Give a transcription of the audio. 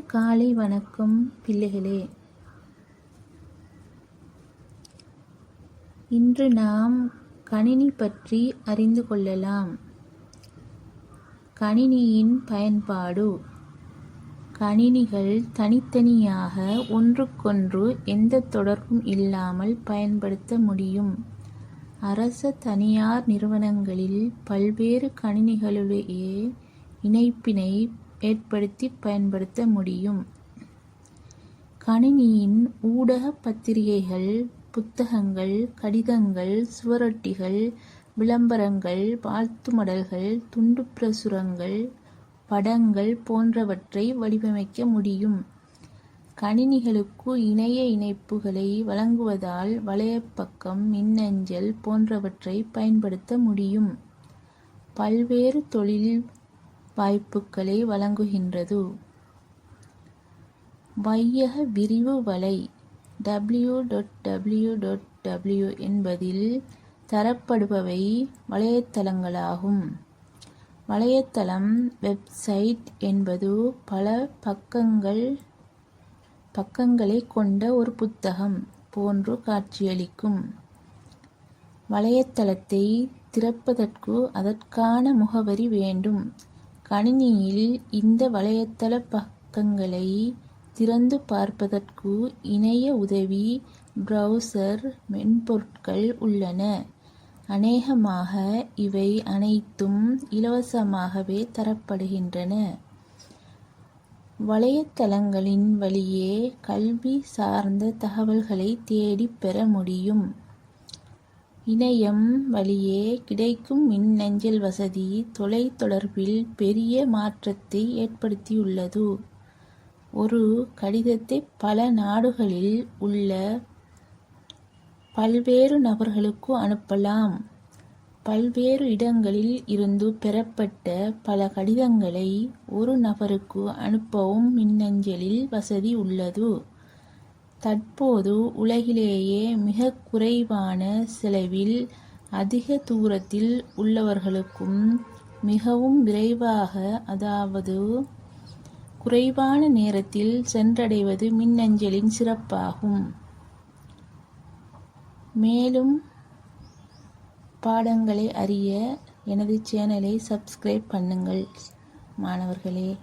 காலை வணக்கம் பிள்ளைகளே. இன்று நாம் கணினி பற்றி அறிந்து கொள்ளலாம். கணினியின் பயன்பாடு. கணினிகள் தனித்தனியாக ஒன்றுக்கொன்று எந்த தொடர்பும் இல்லாமல் பயன்படுத்த முடியும். அரச தனியார் நிறுவனங்களில் பல்வேறு கணினிகளிடையே இணைப்பினை ஏற்படுத்தி பயன்படுத்த முடியும். கணினியின் ஊடக பத்திரிகைகள், புத்தகங்கள், கடிதங்கள், சுவரொட்டிகள், விளம்பரங்கள், வாழ்த்து மடல்கள், துண்டு பிரசுரங்கள், படங்கள் போன்றவற்றை வடிவமைக்க முடியும். கணினிகளுக்கு இணைய இணைப்புகளை வழங்குவதால் வலைப்பக்கம், மின்னஞ்சல் போன்றவற்றை பயன்படுத்த முடியும். பல்வேறு தொழில் வாய்ப்புகளை வழங்குகின்றது. வையக விரிவு வலை www என்பதில் தரப்படுபவை வலைத்தளங்களாகும். வலைத்தளம் வெப்சைட் என்பது பல பக்கங்களை கொண்ட ஒரு புத்தகம் போன்று காட்சியளிக்கும். வலைத்தளத்தை திறப்பதற்கு அதற்கான முகவரி வேண்டும். கணினியில் இந்த வலைத்தள பக்கங்களை திறந்து பார்ப்பதற்கு இணைய உதவி பிரவுசர் மென்பொருட்கள் உள்ளன. அநேகமாக இவை அனைத்தும் இலவசமாகவே தரப்படுகின்றன. வலைத்தளங்களின் வழியே கல்வி சார்ந்த தகவல்களை தேடிப் பெற முடியும். இணையம் வழியே கிடைக்கும் மின்னஞ்சல் வசதி தொலைத்தொடர்பில் பெரிய மாற்றத்தை ஏற்படுத்தியுள்ளது. ஒரு கடிதத்தை பல நாடுகளில் உள்ள பல்வேறு நபர்களுக்கு அனுப்பலாம். பல்வேறு இடங்களில் இருந்து பெறப்பட்ட பல கடிதங்களை ஒரு நபருக்கு அனுப்பவும் மின்னஞ்சலில் வசதி உள்ளது. தற்போது உலகிலேயே மிக குறைவான செலவில் அதிக தூரத்தில் உள்ளவர்களுக்கும் மிகவும் விரைவாக, அதாவது குறைவான நேரத்தில் சென்றடைவது மின்னஞ்சலின் சிறப்பாகும். மேலும் பாடங்களை அறிய எனது சேனலை சப்ஸ்கிரைப் பண்ணுங்கள் மாணவர்களே.